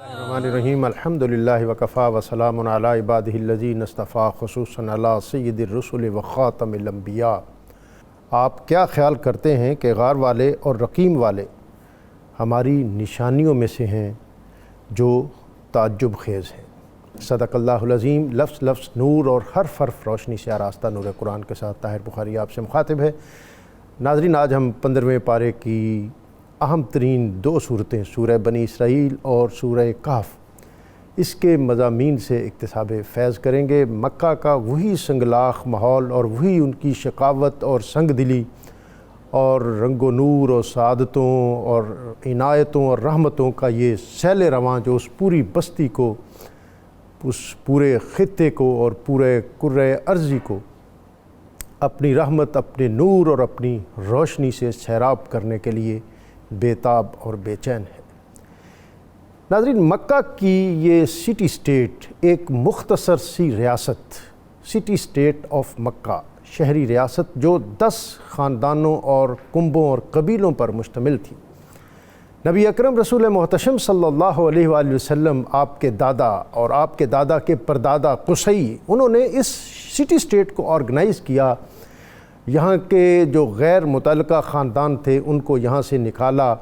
الرحمن الرحیم الحمدللہ وکفا وسلام علی عبادہ الذین اصطفیٰ خصوصاً علی سید الرسل وخاتم الانبیاء۔ آپ کیا خیال کرتے ہیں کہ غار والے اور رقیم والے ہماری نشانیوں میں سے ہیں جو تعجب خیز ہیں؟ صدق اللہ العظیم۔ لفظ لفظ نور اور حرف حرف روشنی سے آراستہ نور قرآن کے ساتھ طاہر بخاری آپ سے مخاطب ہے۔ ناظرین، آج ہم 15ویں پارے کی اہم ترین دو صورتیں سورہ بنی اسرائیل اور سورہ کہف، اس کے مضامین سے اکتساب فیض کریں گے۔ مکہ کا وہی سنگلاخ ماحول اور وہی ان کی شقاوت اور سنگ دلی اور رنگ و نور اور سعادتوں اور عنایتوں اور رحمتوں کا یہ سیل رواں جو اس پوری بستی کو، اس پورے خطے کو اور پورے کرۂ ارضی کو اپنی رحمت، اپنے نور اور اپنی روشنی سے سیراب کرنے کے لیے بے تاب اور بے چین ہے۔ ناظرین، مکہ کی یہ سٹی سٹیٹ ایک مختصر سی ریاست، سٹی سٹیٹ آف مکہ، شہری ریاست جو 10 خاندانوں اور کنبوں اور قبیلوں پر مشتمل تھی۔ نبی اکرم رسول محتشم صلی اللہ علیہ وآلہ وسلم، آپ کے دادا اور آپ کے دادا کے پردادا قصی، انہوں نے اس سٹی سٹیٹ کو آرگنائز کیا۔ یہاں کے جو غیر متعلقہ خاندان تھے ان کو یہاں سے نکالا،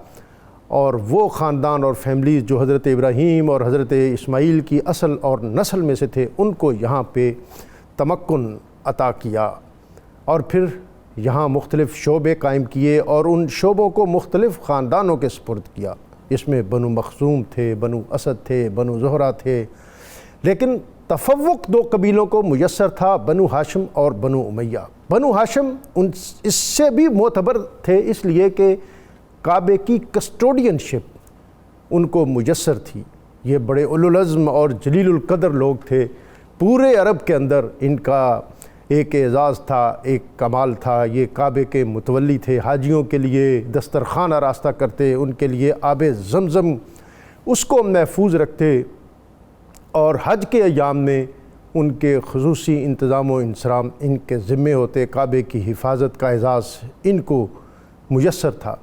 اور وہ خاندان اور فیملیز جو حضرت ابراہیم اور حضرت اسماعیل کی اصل اور نسل میں سے تھے ان کو یہاں پہ تمکن عطا کیا، اور پھر یہاں مختلف شعبے قائم کیے اور ان شعبوں کو مختلف خاندانوں کے سپرد کیا۔ اس میں بنو مخزوم تھے، بنو اسد تھے، بنو زہرہ تھے، لیکن تفوق 2 قبیلوں کو میسر تھا، بنو ہاشم اور بنو امیہ۔ بنو ہاشم اس سے بھی معتبر تھے اس لیے کہ کعبے کی کسٹوڈین شپ ان کو میسر تھی۔ یہ بڑے اولوالعزم اور جلیل القدر لوگ تھے، پورے عرب کے اندر ان کا ایک اعزاز تھا، ایک کمال تھا۔ یہ کعبے کے متولی تھے، حاجیوں کے لیے دسترخوان آراستہ کرتے، ان کے لیے آب زمزم اس کو محفوظ رکھتے، اور حج کے ایام میں ان کے خصوصی انتظام و انصرام ان کے ذمے ہوتے، کعبے کی حفاظت کا اعزاز ان کو میسر تھا۔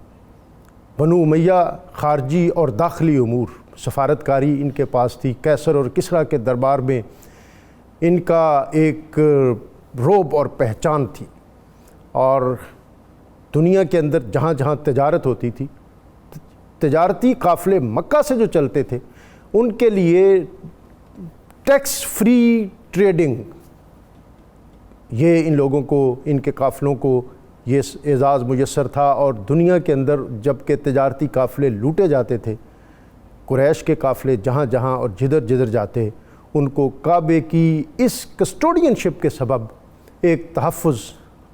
بنو امیہ خارجی اور داخلی امور، سفارتکاری ان کے پاس تھی، قیصر اور کسریٰ کے دربار میں ان کا ایک رعب اور پہچان تھی، اور دنیا کے اندر جہاں جہاں تجارت ہوتی تھی، تجارتی قافلے مکہ سے جو چلتے تھے ان کے لیے ٹیکس فری ٹریڈنگ، یہ ان لوگوں کو، ان کے قافلوں کو یہ اعزاز میسر تھا۔ اور دنیا کے اندر جب کہ تجارتی قافلے لوٹے جاتے تھے، قریش کے قافلے جہاں جہاں اور جدھر جدھر جاتے، ان کو کعبے کی اس کسٹوڈین شپ کے سبب ایک تحفظ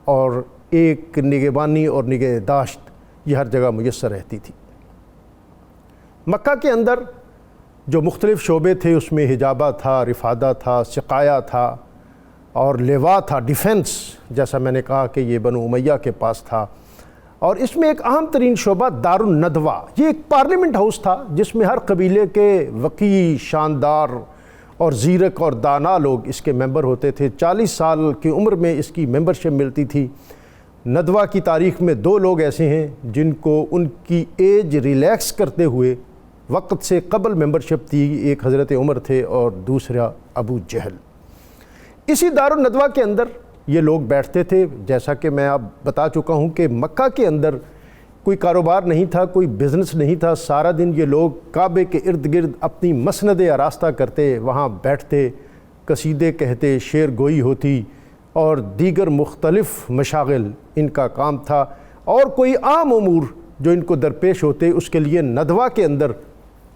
اور ایک نگہبانی اور نگہداشت یہ ہر جگہ میسر رہتی تھی۔ مکہ کے اندر جو مختلف شعبے تھے اس میں حجابہ تھا، رفادہ تھا، سقایا تھا اور لیوا تھا، ڈیفنس، جیسا میں نے کہا کہ یہ بنو امیہ کے پاس تھا۔ اور اس میں ایک اہم ترین شعبہ دار الندوہ، یہ ایک پارلیمنٹ ہاؤس تھا جس میں ہر قبیلے کے وقی، شاندار اور زیرک اور دانا لوگ اس کے ممبر ہوتے تھے۔ 40 سال کی عمر میں اس کی ممبرشپ ملتی تھی۔ ندوہ کی تاریخ میں 2 لوگ ایسے ہیں جن کو ان کی ایج ریلیکس کرتے ہوئے وقت سے قبل ممبرشپ تھی، ایک حضرت عمر تھے اور دوسرا ابو جہل۔ اسی دار الندوہ کے اندر یہ لوگ بیٹھتے تھے۔ جیسا کہ میں اب بتا چکا ہوں کہ مکہ کے اندر کوئی کاروبار نہیں تھا، کوئی بزنس نہیں تھا، سارا دن یہ لوگ کعبے کے ارد گرد اپنی مسندیں آراستہ کرتے، وہاں بیٹھتے، قصیدے کہتے، شعر گوئی ہوتی اور دیگر مختلف مشاغل ان کا کام تھا، اور کوئی عام امور جو ان کو درپیش ہوتے اس کے لیے ندوہ کے اندر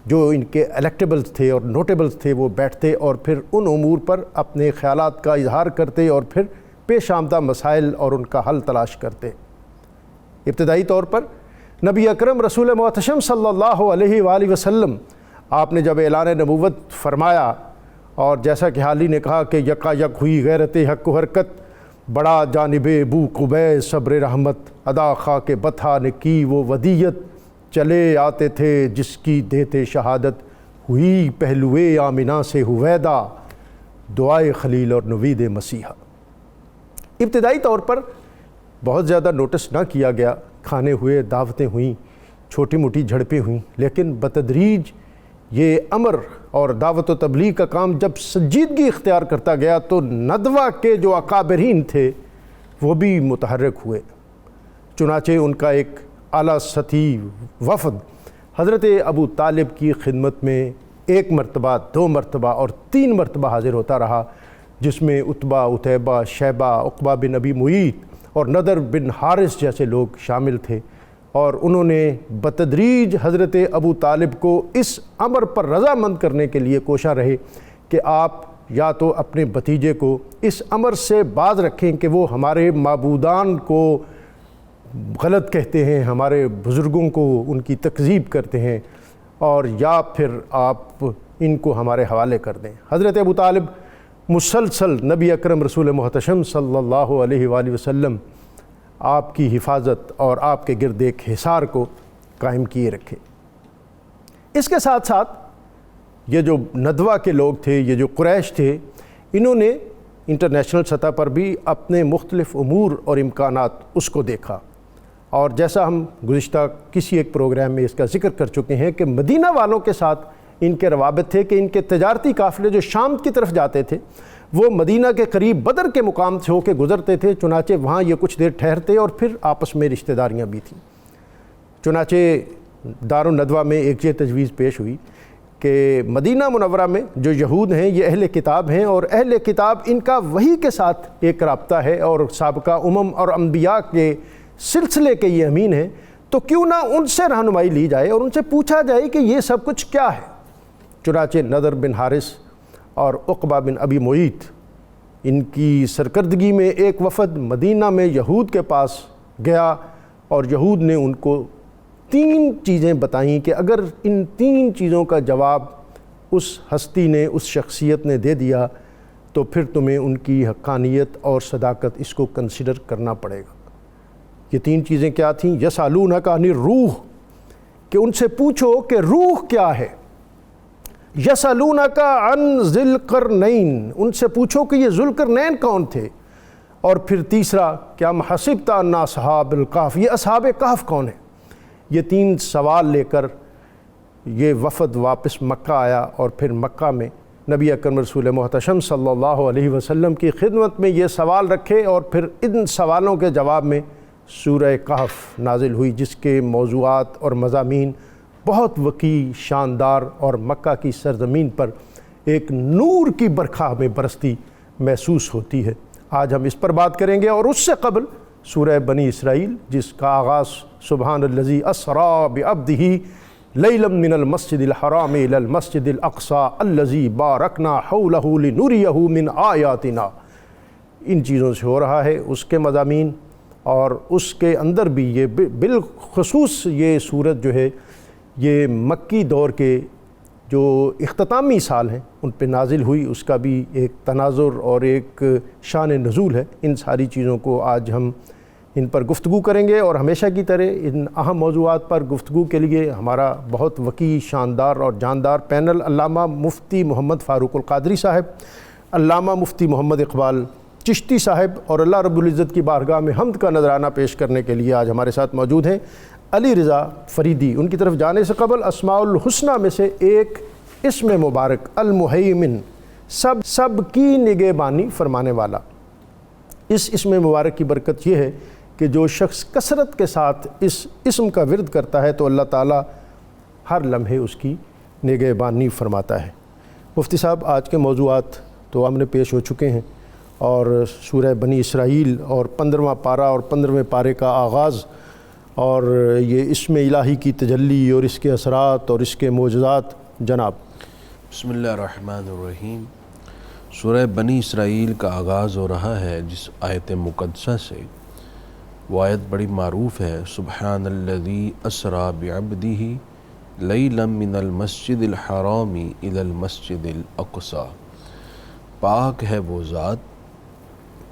جو ان کے الیکٹیبلز تھے اور نوٹیبلز تھے وہ بیٹھتے اور پھر ان امور پر اپنے خیالات کا اظہار کرتے اور پھر پیش آمدہ مسائل اور ان کا حل تلاش کرتے۔ ابتدائی طور پر نبی اکرم رسول محتشم صلی اللہ علیہ وآلہ وسلم، آپ نے جب اعلان نبوت فرمایا، اور جیسا کہ حالی نے کہا کہ یکا یک ہوئی غیرت حق و حرکت، بڑا جانب بو قبے صبر رحمت، ادا خاک بطحا نے کی وہ ودیت، چلے آتے تھے جس کی دیتے شہادت، ہوئی پہلوے آمنہ سے ہویدا، دعائے خلیل اور نوید مسیحا۔ ابتدائی طور پر بہت زیادہ نوٹس نہ کیا گیا، کھانے ہوئے، دعوتیں ہوئیں، چھوٹی موٹی جھڑپیں ہوئیں، لیکن بتدریج یہ امر اور دعوت و تبلیغ کا کام جب سنجیدگی اختیار کرتا گیا تو ندوہ کے جو اکابرین تھے وہ بھی متحرک ہوئے۔ چنانچہ ان کا ایک اعلیٰ سطحی وفد حضرت ابو طالب کی خدمت میں 1 مرتبہ، 2 مرتبہ اور 3 مرتبہ حاضر ہوتا رہا، جس میں عتبہ، عتیبہ، شیبہ، عقبہ بن ابی معیط اور نضر بن حارث جیسے لوگ شامل تھے، اور انہوں نے بتدریج حضرت ابو طالب کو اس امر پر رضامند کرنے کے لیے کوشاں رہے کہ آپ یا تو اپنے بھتیجے کو اس امر سے باز رکھیں کہ وہ ہمارے معبودان کو غلط کہتے ہیں، ہمارے بزرگوں کو ان کی تکذیب کرتے ہیں، اور یا پھر آپ ان کو ہمارے حوالے کر دیں۔ حضرت ابو طالب مسلسل نبی اکرم رسول محتشم صلی اللہ علیہ وآلہ وسلم آپ کی حفاظت اور آپ کے گرد ایک حصار کو قائم کیے رکھے۔ اس کے ساتھ ساتھ یہ جو ندوہ کے لوگ تھے، یہ جو قریش تھے، انہوں نے انٹرنیشنل سطح پر بھی اپنے مختلف امور اور امکانات اس کو دیکھا، اور جیسا ہم گزشتہ کسی ایک پروگرام میں اس کا ذکر کر چکے ہیں کہ مدینہ والوں کے ساتھ ان کے روابط تھے کہ ان کے تجارتی قافلے جو شام کی طرف جاتے تھے وہ مدینہ کے قریب بدر کے مقام سے ہو کے گزرتے تھے، چنانچہ وہاں یہ کچھ دیر ٹھہرتے اور پھر آپس میں رشتہ داریاں بھی تھیں۔ چنانچہ دارالندوہ میں ایک یہ تجویز پیش ہوئی کہ مدینہ منورہ میں جو یہود ہیں یہ اہل کتاب ہیں، اور اہل کتاب ان کا وحی کے ساتھ ایک رابطہ ہے اور سابقہ اور انبیاء کے سلسلے کے یہ امین ہیں، تو کیوں نہ ان سے رہنمائی لی جائے اور ان سے پوچھا جائے کہ یہ سب کچھ کیا ہے۔ چنانچہ نضر بن حارث اور عقبہ بن ابی معیط ان کی سرکردگی میں ایک وفد مدینہ میں یہود کے پاس گیا، اور یہود نے ان کو 3 چیزیں بتائیں کہ اگر ان 3 چیزوں کا جواب اس ہستی نے، اس شخصیت نے دے دیا تو پھر تمہیں ان کی حقانیت اور صداقت اس کو کنسیڈر کرنا پڑے گا۔ یہ 3 چیزیں کیا تھیں؟ یسألونک عن الروح، کہ ان سے پوچھو کہ روح کیا ہے۔ یسألونک عن ذی القرنین، ان سے پوچھو کہ یہ ذوالقرنین کون تھے۔ اور پھر تیسرا، کیا حسبت ان اصحاب الکہف، یہ اصحاب کہف کون ہیں۔ یہ 3 سوال لے کر یہ وفد واپس مکہ آیا، اور پھر مکہ میں نبی اکرم رسول محتشم صلی اللہ علیہ وسلم کی خدمت میں یہ سوال رکھے، اور پھر ان سوالوں کے جواب میں سورہ کہف نازل ہوئی، جس کے موضوعات اور مضامین بہت وسیع، شاندار، اور مکہ کی سرزمین پر ایک نور کی برکھا میں برستی محسوس ہوتی ہے۔ آج ہم اس پر بات کریں گے، اور اس سے قبل سورہ بنی اسرائیل، جس کا آغاز سبحان الذی اسریٰ بعبدہ لیلا من المسجد الحرام الی المسجد الاقصی الذی بارکنا حولہ لنریہ من آیاتنا، ان چیزوں سے ہو رہا ہے۔ اس کے مضامین اور اس کے اندر بھی یہ بالخصوص یہ صورت جو ہے یہ مکی دور کے جو اختتامی سال ہیں ان پہ نازل ہوئی، اس کا بھی ایک تناظر اور ایک شان نزول ہے۔ ان ساری چیزوں کو آج ہم ان پر گفتگو کریں گے، اور ہمیشہ کی طرح ان اہم موضوعات پر گفتگو کے لیے ہمارا بہت وسیع، شاندار اور جاندار پینل علامہ مفتی محمد فاروق القادری صاحب، علامہ مفتی محمد اقبال چشتی صاحب، اور اللہ رب العزت کی بارگاہ میں حمد کا نذرانہ پیش کرنے کے لیے آج ہمارے ساتھ موجود ہیں علی رضا فریدی۔ ان کی طرف جانے سے قبل اسماء الحسنہ میں سے ایک اسم مبارک المہیمن، سب کی نگہبانی فرمانے والا، اس اسم مبارک کی برکت یہ ہے کہ جو شخص کثرت کے ساتھ اس اسم کا ورد کرتا ہے تو اللہ تعالیٰ ہر لمحے اس کی نگہبانی فرماتا ہے۔ مفتی صاحب، آج کے موضوعات تو ہم نے پیش ہو چکے ہیں، اور سورہ بنی اسرائیل اور 15واں پارہ اور 15ویں پارے کا آغاز، اور یہ اسم الہی کی تجلی اور اس کے اثرات اور اس کے معجزات۔ جناب بسم اللہ الرحمن الرحیم۔ سورہ بنی اسرائیل کا آغاز ہو رہا ہے جس آیت مقدسہ سے، وہ آیت بڑی معروف ہے، سبحان الذی اسریٰ بعبدہ لیلا من المسجد الحرام الی المسجد الاقصی۔ پاک ہے وہ ذات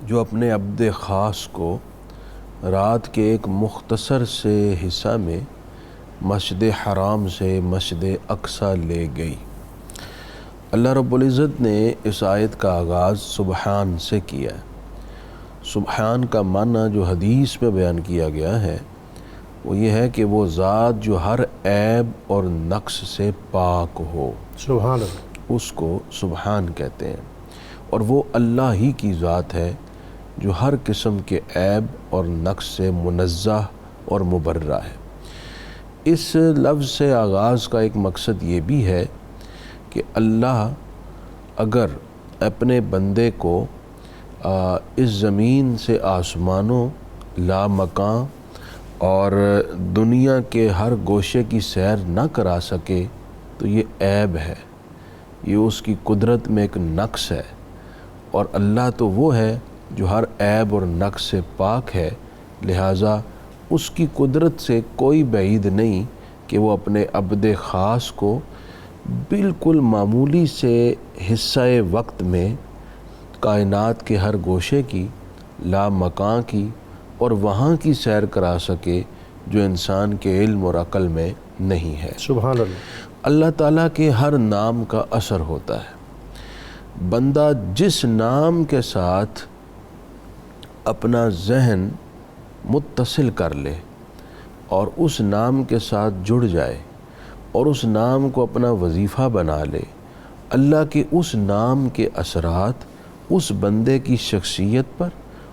جو اپنے عبد خاص کو رات کے ایک مختصر سے حصہ میں مسجد حرام سے مسجد اقصی لے گئی۔ اللہ رب العزت نے اس آیت کا آغاز سبحان سے کیا ہے۔ سبحان کا معنی جو حدیث میں بیان کیا گیا ہے وہ یہ ہے کہ وہ ذات جو ہر عیب اور نقص سے پاک ہو، سبحان اللہ، اس کو سبحان کہتے ہیں، اور وہ اللہ ہی کی ذات ہے جو ہر قسم کے عیب اور نقص سے منزہ اور مبرہ ہے۔ اس لفظ سے آغاز کا ایک مقصد یہ بھی ہے کہ اللہ اگر اپنے بندے کو اس زمین سے آسمانوں، لامکاں اور دنیا کے ہر گوشے کی سیر نہ کرا سکے تو یہ عیب ہے، یہ اس کی قدرت میں ایک نقص ہے، اور اللہ تو وہ ہے جو ہر عیب اور نقص سے پاک ہے، لہٰذا اس کی قدرت سے کوئی بعید نہیں کہ وہ اپنے عبد خاص کو بالکل معمولی سے حصہ وقت میں کائنات کے ہر گوشے کی، لامکاں کی اور وہاں کی سیر کرا سکے جو انسان کے علم اور عقل میں نہیں ہے۔ سبحان اللہ۔ اللہ تعالیٰ کے ہر نام کا اثر ہوتا ہے۔ بندہ جس نام کے ساتھ اپنا ذہن متصل کر لے اور اس نام کے ساتھ جڑ جائے اور اس نام کو اپنا وظیفہ بنا لے، اللہ کے اس نام کے اثرات اس بندے کی شخصیت پر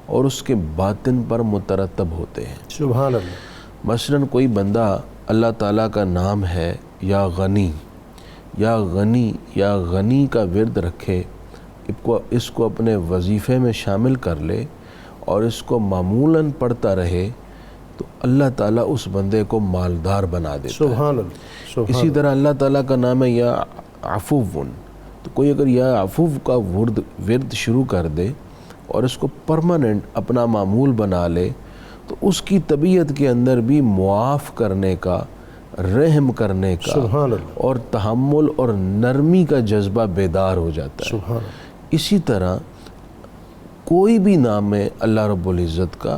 اور اس کے باطن پر مترتب ہوتے ہیں۔ سبحان اللہ۔ مثلاً کوئی بندہ اللہ تعالیٰ کا نام ہے یا غنی یا غنی کا ورد رکھے، اس کو اپنے وظیفے میں شامل کر لے اور اس کو معمولاً پڑھتا رہے تو اللہ تعالیٰ اس بندے کو مالدار بنا دیتا ہے۔ سبحان اللہ۔ اسی طرح اللہ تعالیٰ کا نام ہے یا عفوٌ، تو کوئی اگر یا عفو کا ورد شروع کر دے اور اس کو پرماننٹ اپنا معمول بنا لے تو اس کی طبیعت کے اندر بھی معاف کرنے کا، رحم کرنے کا سبحان اللہ، اور تحمل اور نرمی کا جذبہ بیدار ہو جاتا ہے۔ سبحان اللہ۔ اسی طرح کوئی بھی نام ہے اللہ رب العزت کا،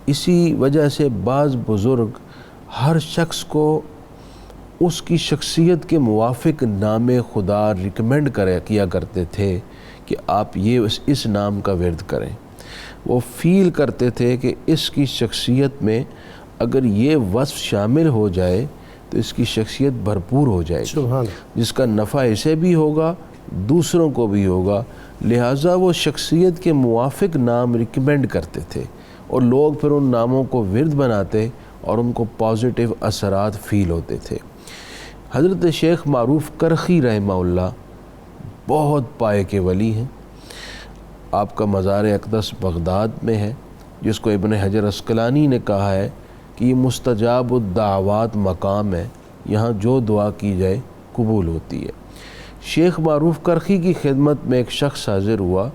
اسی وجہ سے بعض بزرگ ہر شخص کو اس کی شخصیت کے موافق نام خدا ریکمینڈ کیا کرتے تھے کہ آپ یہ اس نام کا ورد کریں۔ وہ فیل کرتے تھے کہ اس کی شخصیت میں اگر یہ وصف شامل ہو جائے تو اس کی شخصیت بھرپور ہو جائے گی، سبحان اللہ۔ جس کا نفع اسے بھی ہوگا دوسروں کو بھی ہوگا، لہٰذا وہ شخصیت کے موافق نام ریکمینڈ کرتے تھے اور لوگ پھر ان ناموں کو ورد بناتے اور ان کو پازیٹیو اثرات فیل ہوتے تھے۔ حضرت شیخ معروف کرخی رحمہ اللہ بہت پائے کے ولی ہیں۔ آپ کا مزار اقدس بغداد میں ہے، جس کو ابن حجر عسقلانی نے کہا ہے کہ یہ مستجاب الدعوات مقام ہے، یہاں جو دعا کی جائے قبول ہوتی ہے۔ شیخ معروف کرخی کی خدمت میں ایک شخص حاضر ہوا،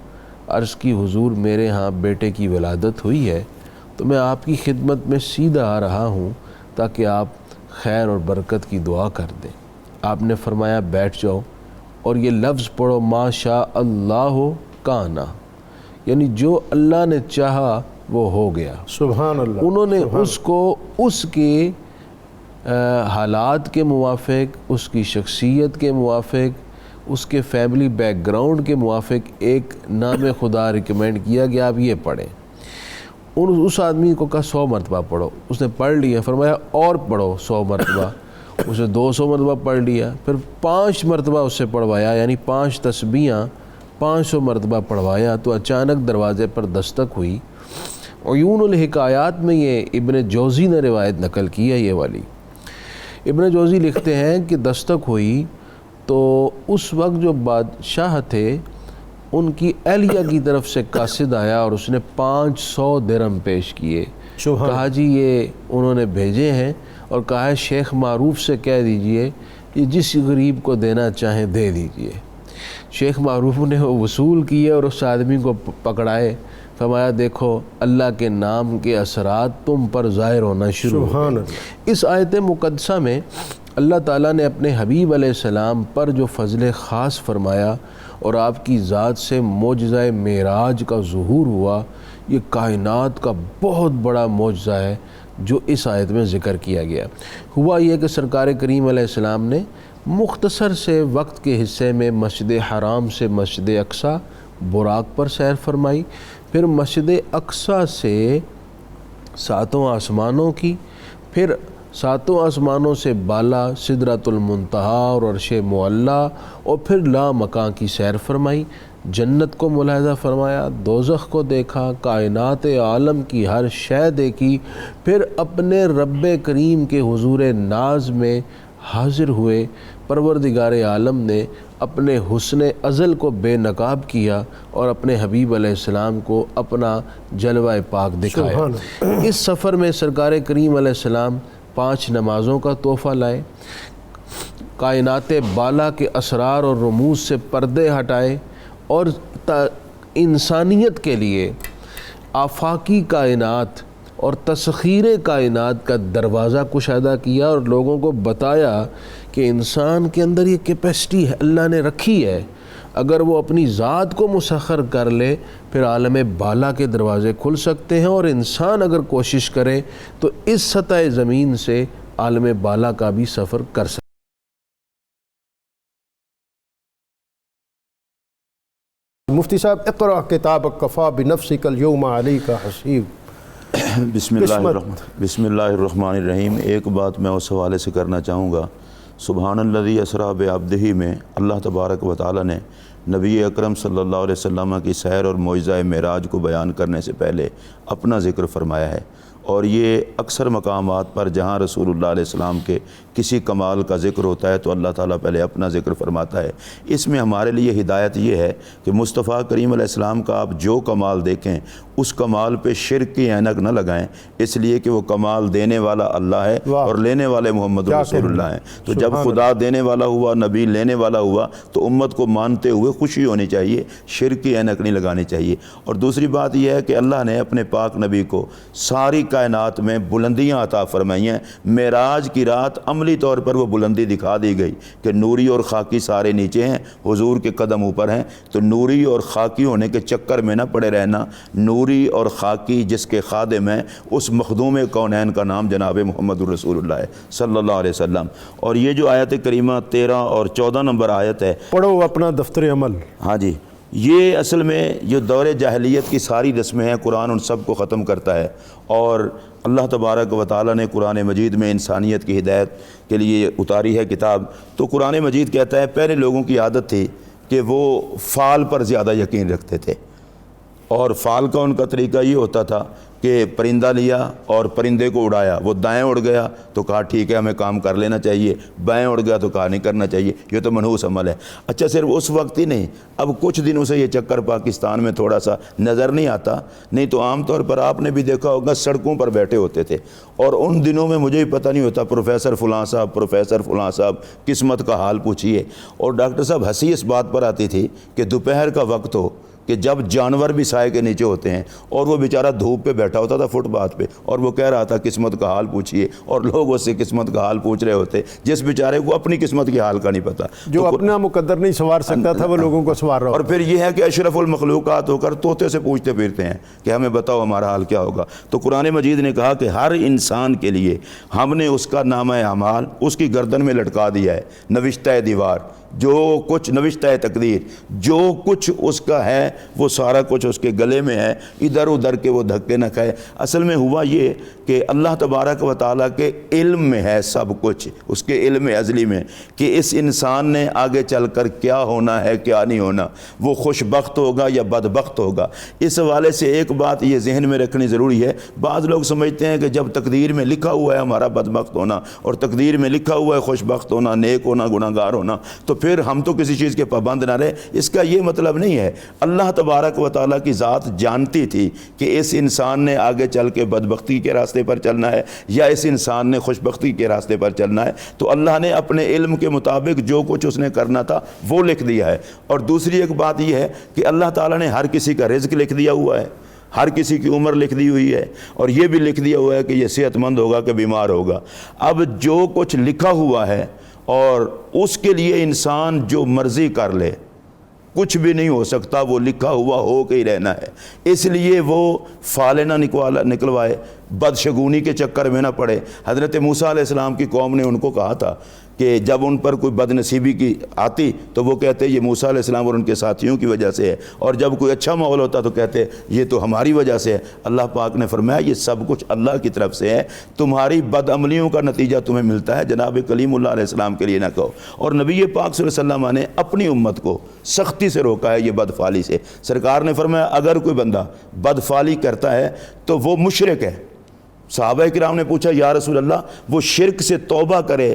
عرض کی حضور میرے ہاں بیٹے کی ولادت ہوئی ہے تو میں آپ کی خدمت میں سیدھا آ رہا ہوں تاکہ آپ خیر اور برکت کی دعا کر دیں۔ آپ نے فرمایا بیٹھ جاؤ اور یہ لفظ پڑھو ما شاء اللہ کانا، یعنی جو اللہ نے چاہا وہ ہو گیا۔ سبحان اللہ۔ انہوں نے اس کو اس کے حالات کے موافق، اس کی شخصیت کے موافق، اس کے فیملی بیک گراؤنڈ کے موافق ایک نام خدا ریکمینڈ کیا کہ آپ یہ پڑھیں۔ اس آدمی کو کہا 100 مرتبہ پڑھو، اس نے پڑھ لیا، فرمایا اور پڑھو 100 مرتبہ، اسے 200 مرتبہ پڑھ لیا، پھر 5 مرتبہ اس سے پڑھوایا، یعنی 5 تسبیحاں 500 مرتبہ پڑھوایا تو اچانک دروازے پر دستک ہوئی۔ عیون الحکایات میں یہ ابن جوزی نے روایت نقل کی ہے یہ والی۔ ابن جوزی لکھتے ہیں کہ دستک ہوئی تو اس وقت جو بادشاہ تھے ان کی اہلیہ کی طرف سے قاصد آیا اور اس نے 500 درہم پیش کیے، کہا جی یہ انہوں نے بھیجے ہیں اور کہا ہے شیخ معروف سے کہہ دیجئے کہ جس غریب کو دینا چاہیں دے دیجئے۔ شیخ معروف نے وصول کیے اور اس آدمی کو پکڑائے، فرمایا دیکھو اللہ کے نام کے اثرات تم پر ظاہر ہونا شروع ہو گئے۔ اس آیت مقدسہ میں اللہ تعالیٰ نے اپنے حبیب علیہ السلام پر جو فضل خاص فرمایا اور آپ کی ذات سے معجزہ معراج کا ظہور ہوا، یہ کائنات کا بہت بڑا معجزہ ہے جو اس آیت میں ذکر کیا گیا۔ ہوا یہ کہ سرکار کریم علیہ السلام نے مختصر سے وقت کے حصے میں مسجد حرام سے مسجد اقصیٰ براق پر سیر فرمائی، پھر مسجد اقصیٰ سے 7 آسمانوں کی، پھر ساتوں آسمانوں سے بالا سدرۃ المنتہا اور عرش معلیٰ، اور پھر لا مکان کی سیر فرمائی، جنت کو ملاحظہ فرمایا، دوزخ کو دیکھا، کائنات عالم کی ہر شے دیکھی، پھر اپنے رب کریم کے حضور ناز میں حاضر ہوئے۔ پروردگار عالم نے اپنے حسن ازل کو بے نقاب کیا اور اپنے حبیب علیہ السلام کو اپنا جلوہ پاک دکھایا۔ اس سفر میں سرکار کریم علیہ السلام 5 نمازوں کا تحفہ لائے، کائنات بالا کے اسرار اور رموز سے پردے ہٹائے، اور انسانیت کے لیے آفاقی کائنات اور تسخیر کائنات کا دروازہ کشادہ کیا، اور لوگوں کو بتایا کہ انسان کے اندر یہ کیپیسٹی ہے، اللہ نے رکھی ہے، اگر وہ اپنی ذات کو مسخر کر لے پھر عالم بالا کے دروازے کھل سکتے ہیں، اور انسان اگر کوشش کرے تو اس سطح زمین سے عالم بالا کا بھی سفر کر سکتے ہیں۔ مفتی صاحب اقرأ کتابک کفا بنفسک اليوم علیک حسیب۔ بسم اللہ الرحمن الرحیم۔ ایک بات میں اس حوالے سے کرنا چاہوں گا، سبحان الذی اسریٰ بعبدہ میں اللہ تبارک و تعالی نے نبی اکرم صلی اللہ علیہ وسلم کی سیر اور معجزہ معراج کو بیان کرنے سے پہلے اپنا ذکر فرمایا ہے، اور یہ اکثر مقامات پر جہاں رسول اللہ علیہ السلام کے کسی کمال کا ذکر ہوتا ہے تو اللہ تعالیٰ پہلے اپنا ذکر فرماتا ہے۔ اس میں ہمارے لیے ہدایت یہ ہے کہ مصطفیٰ کریم علیہ السلام کا آپ جو کمال دیکھیں اس کمال پہ شرک کی اینک نہ لگائیں، اس لیے کہ وہ کمال دینے والا اللہ ہے اور لینے والے محمد رسول اللہ ہیں۔ تو جب خدا دینے والا ہوا، نبی لینے والا ہوا، تو امت کو مانتے ہوئے خوشی ہونی چاہیے، شرک کی اینک نہیں لگانی چاہیے۔ اور دوسری بات یہ ہے کہ اللہ نے اپنے پاک نبی کو ساری کائنات میں بلندیاں عطا فرمائی ہیں۔ معراج کی رات عملی طور پر وہ بلندی دکھا دی گئی کہ نوری اور خاکی سارے نیچے ہیں، حضور کے قدم اوپر ہیں، تو نوری اور خاکی ہونے کے چکر میں نہ پڑے رہنا۔ نوری اور خاکی جس کے خادم ہیں اس مخدوم کونین کا نام جناب محمد رسول اللہ ہے صلی اللہ علیہ وسلم۔ اور یہ جو آیت کریمہ 13 اور 14 نمبر آیت ہے، پڑھو اپنا دفتر عمل۔ ہاں جی، یہ اصل میں جو دور جاہلیت کی ساری رسمیں ہیں قرآن ان سب کو ختم کرتا ہے، اور اللہ تبارک و تعالیٰ نے قرآن مجید میں انسانیت کی ہدایت کے لیے اتاری ہے کتاب۔ تو قرآن مجید کہتا ہے پہلے لوگوں کی عادت تھی کہ وہ فعل پر زیادہ یقین رکھتے تھے، اور فعل کا ان کا طریقہ یہ ہوتا تھا کہ پرندہ لیا اور پرندے کو اڑایا، وہ دائیں اڑ گیا تو کہا ٹھیک ہے ہمیں کام کر لینا چاہیے، بائیں اڑ گیا تو کہا نہیں کرنا چاہیے، یہ تو منحوس عمل ہے۔ اچھا، صرف اس وقت ہی نہیں، اب کچھ دنوں سے یہ چکر پاکستان میں تھوڑا سا نظر نہیں آتا، نہیں تو عام طور پر آپ نے بھی دیکھا ہوگا سڑکوں پر بیٹھے ہوتے تھے، اور ان دنوں میں مجھے ہی پتہ نہیں ہوتا پروفیسر فلاں صاحب، پروفیسر فلاں صاحب قسمت کا حال پوچھیے، اور ڈاکٹر صاحب ہنسی اس بات پر آتی تھی کہ دوپہر کا وقت ہو کہ جب جانور بھی سائے کے نیچے ہوتے ہیں اور وہ بیچارہ دھوپ پہ بیٹھا ہوتا تھا فٹ پاتھ پہ، اور وہ کہہ رہا تھا قسمت کا حال پوچھیے، اور لوگ اس سے قسمت کا حال پوچھ رہے ہوتے، جس بیچارے کو اپنی قسمت کی حال کا نہیں پتہ، جو اپنا مقدر نہیں سنوار سکتا تھا وہ لوگوں کو سنوار رہا۔ اور پھر یہ ہے کہ اشرف المخلوقات ہو کر طوطے سے پوچھتے پھرتے ہیں کہ ہمیں بتاؤ ہمارا حال کیا ہوگا۔ تو قرآن مجید نے کہا کہ ہر انسان کے لیے ہم نے اس کا نامہ اعمال اس کی گردن میں لٹکا دیا ہے، نوشتہ دیوار، جو کچھ نوشتہ تقدیر، جو کچھ اس کا ہے وہ سارا کچھ اس کے گلے میں ہے، ادھر ادھر کے وہ دھکے نہ کھائے۔ اصل میں ہوا یہ کہ اللہ تبارک و تعالیٰ کے علم میں ہے سب کچھ، اس کے علم ازلی میں، کہ اس انسان نے آگے چل کر کیا ہونا ہے کیا نہیں ہونا، وہ خوش بخت ہوگا یا بدبخت ہوگا۔ اس حوالے سے ایک بات یہ ذہن میں رکھنی ضروری ہے، بعض لوگ سمجھتے ہیں کہ جب تقدیر میں لکھا ہوا ہے ہمارا بدبخت ہونا اور تقدیر میں لکھا ہوا ہے خوش بخت ہونا، نیک ہونا، گناہ گار ہونا، تو پھر ہم تو کسی چیز کے پابند نہ رہے۔ اس کا یہ مطلب نہیں ہے۔ اللہ تبارک و تعالیٰ کی ذات جانتی تھی کہ اس انسان نے آگے چل کے بدبختی کے راستے پر چلنا ہے یا اس انسان نے خوشبختی کے راستے پر چلنا ہے، تو اللہ نے اپنے علم کے مطابق جو کچھ اس نے کرنا تھا وہ لکھ دیا ہے۔ اور دوسری ایک بات یہ ہے کہ اللہ تعالیٰ نے ہر کسی کا رزق لکھ دیا ہوا ہے، ہر کسی کی عمر لکھ دی ہوئی ہے، اور یہ بھی لکھ دیا ہوا ہے کہ یہ صحت مند ہوگا کہ بیمار ہوگا۔ اب جو کچھ لکھا ہوا ہے اور اس کے لیے انسان جو مرضی کر لے، کچھ بھی نہیں ہو سکتا، وہ لکھا ہوا ہو کے ہی رہنا ہے۔ اس لیے وہ فالے نہ نکلوائے، بدشگونی کے چکر میں نہ پڑے۔ حضرت موسیٰ علیہ السلام کی قوم نے ان کو کہا تھا کہ جب ان پر کوئی بدنصیبی کی آتی تو وہ کہتے یہ موسیٰ علیہ السلام اور ان کے ساتھیوں کی وجہ سے ہے، اور جب کوئی اچھا ماحول ہوتا تو کہتے یہ تو ہماری وجہ سے ہے۔ اللہ پاک نے فرمایا یہ سب کچھ اللہ کی طرف سے ہے، تمہاری بد عملیوں کا نتیجہ تمہیں ملتا ہے، جناب کلیم اللہ علیہ السلام کے لیے نہ کہو۔ اور نبی پاک صلی اللہ علیہ وسلم نے اپنی امت کو سختی سے روکا ہے یہ بدفعالی سے۔ سرکار نے فرمایا اگر کوئی بندہ بدفعالی کرتا ہے تو وہ مشرک ہے۔ صحابہ کرام نے پوچھا یا رسول اللہ وہ شرک سے توبہ کرے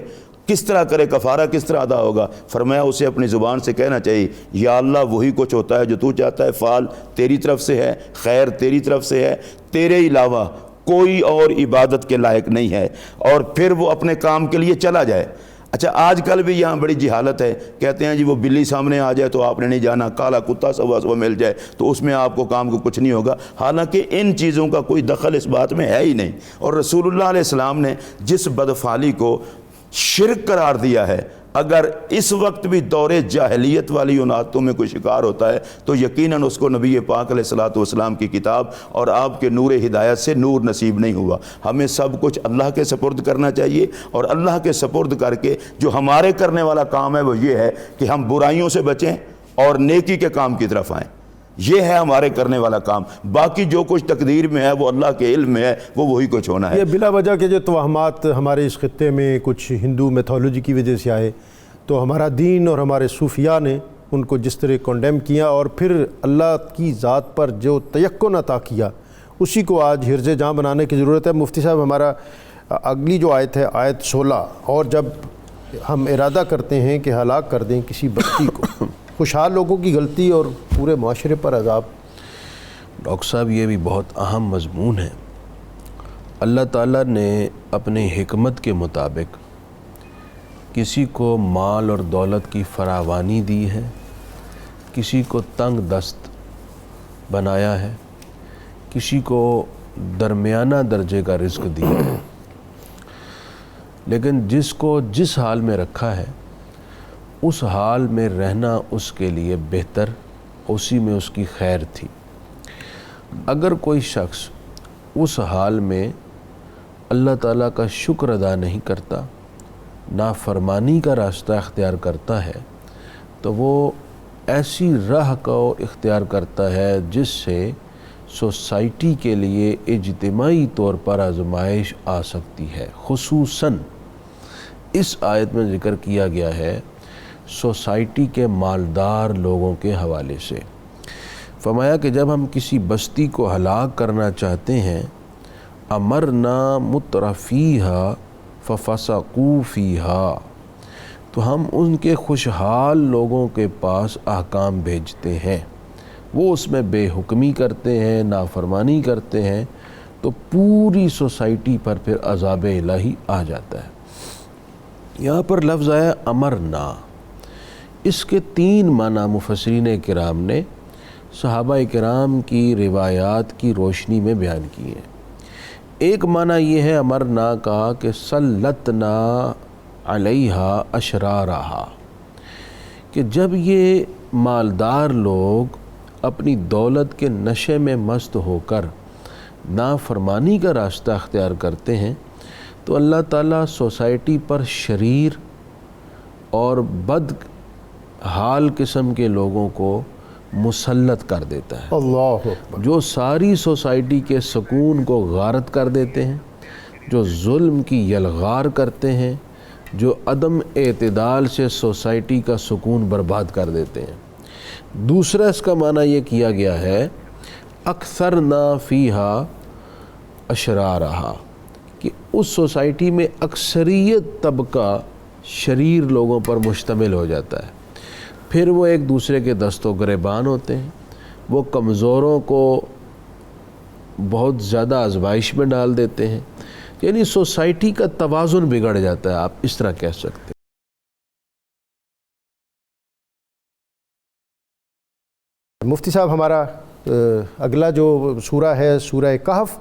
کس طرح کرے، کفارہ کس طرح ادا ہوگا؟ فرمایا اسے اپنی زبان سے کہنا چاہیے یا اللہ وہی کچھ ہوتا ہے جو تو چاہتا ہے، فعل تیری طرف سے ہے، خیر تیری طرف سے ہے، تیرے علاوہ کوئی اور عبادت کے لائق نہیں ہے، اور پھر وہ اپنے کام کے لیے چلا جائے۔ اچھا آج کل بھی یہاں بڑی جہالت ہے، کہتے ہیں جی وہ بلی سامنے آ جائے تو آپ نے نہیں جانا، کالا کتا سوا سوا مل جائے تو اس میں آپ کو کام کو کچھ نہیں ہوگا، حالانکہ ان چیزوں کا کوئی دخل اس بات میں ہے ہی نہیں۔ اور رسول اللہ علیہ السلام نے جس بدفعالی کو شرک قرار دیا ہے، اگر اس وقت بھی دور جاہلیت والی ان عادتوں میں کوئی شکار ہوتا ہے تو یقیناً اس کو نبی پاک علیہ الصلوۃ والسلام کی کتاب اور آپ کے نور ہدایت سے نور نصیب نہیں ہوا۔ ہمیں سب کچھ اللہ کے سپرد کرنا چاہیے، اور اللہ کے سپرد کر کے جو ہمارے کرنے والا کام ہے وہ یہ ہے کہ ہم برائیوں سے بچیں اور نیکی کے کام کی طرف آئیں۔ یہ ہے ہمارے کرنے والا کام، باقی جو کچھ تقدیر میں ہے وہ اللہ کے علم میں ہے، وہ وہی کچھ ہونا ہے۔ یہ بلا وجہ کے جو توہمات ہمارے اس خطے میں کچھ ہندو میتھولوجی کی وجہ سے آئے، تو ہمارا دین اور ہمارے صوفیاء نے ان کو جس طرح کنڈیم کیا اور پھر اللہ کی ذات پر جو تیقن عطا کیا اسی کو آج حرز جاں بنانے کی ضرورت ہے۔ مفتی صاحب ہمارا اگلی جو آیت ہے آیت 16، اور جب ہم ارادہ کرتے ہیں کہ ہلاک کر دیں کسی بستی کو، خوشحال لوگوں کی غلطی اور پورے معاشرے پر عذاب۔ ڈاکٹر صاحب یہ بھی بہت اہم مضمون ہے۔ اللہ تعالیٰ نے اپنی حکمت کے مطابق کسی کو مال اور دولت کی فراوانی دی ہے، کسی کو تنگ دست بنایا ہے، کسی کو درمیانہ درجے کا رزق دیا ہے، لیکن جس کو جس حال میں رکھا ہے اس حال میں رہنا اس کے لیے بہتر، اسی میں اس کی خیر تھی۔ اگر کوئی شخص اس حال میں اللہ تعالیٰ کا شکر ادا نہیں کرتا، نافرمانی کا راستہ اختیار کرتا ہے، تو وہ ایسی راہ کو اختیار کرتا ہے جس سے سوسائٹی کے لیے اجتماعی طور پر آزمائش آ سکتی ہے۔ خصوصاً اس آیت میں ذکر کیا گیا ہے سوسائٹی کے مالدار لوگوں کے حوالے سے۔ فرمایا کہ جب ہم کسی بستی کو ہلاک کرنا چاہتے ہیں، امرنا مترفیہا ففسقوا فیہا، تو ہم ان کے خوشحال لوگوں کے پاس احکام بھیجتے ہیں، وہ اس میں بے حکمی کرتے ہیں، نافرمانی کرتے ہیں، تو پوری سوسائٹی پر پھر عذاب الہی آ جاتا ہے۔ یہاں پر لفظ آیا امرنا، اس کے 3 معنی مفسرین کرام نے صحابہ کرام کی روایات کی روشنی میں بیان کیے ہیں۔ ایک معنی یہ ہے امرنا کا کہ سلطنا علیہا اشرارہا، کہ جب یہ مالدار لوگ اپنی دولت کے نشے میں مست ہو کر نافرمانی کا راستہ اختیار کرتے ہیں تو اللہ تعالیٰ سوسائٹی پر شریر اور بد حال قسم کے لوگوں کو مسلط کر دیتا ہے، اللہ اکبر، جو ساری سوسائٹی کے سکون کو غارت کر دیتے ہیں، جو ظلم کی یلغار کرتے ہیں، جو عدم اعتدال سے سوسائٹی کا سکون برباد کر دیتے ہیں۔ دوسرا اس کا معنی یہ کیا گیا ہے اکثرنا فیہا اشرارہا، کہ اس سوسائٹی میں اکثریت طبقہ شریر لوگوں پر مشتمل ہو جاتا ہے، پھر وہ ایک دوسرے کے دست و گریبان ہوتے ہیں، وہ کمزوروں کو بہت زیادہ آزمائش میں ڈال دیتے ہیں، یعنی سوسائٹی کا توازن بگڑ جاتا ہے، آپ اس طرح کہہ سکتے ہیں۔ مفتی صاحب ہمارا اگلا جو سورہ ہے سورہ کہف،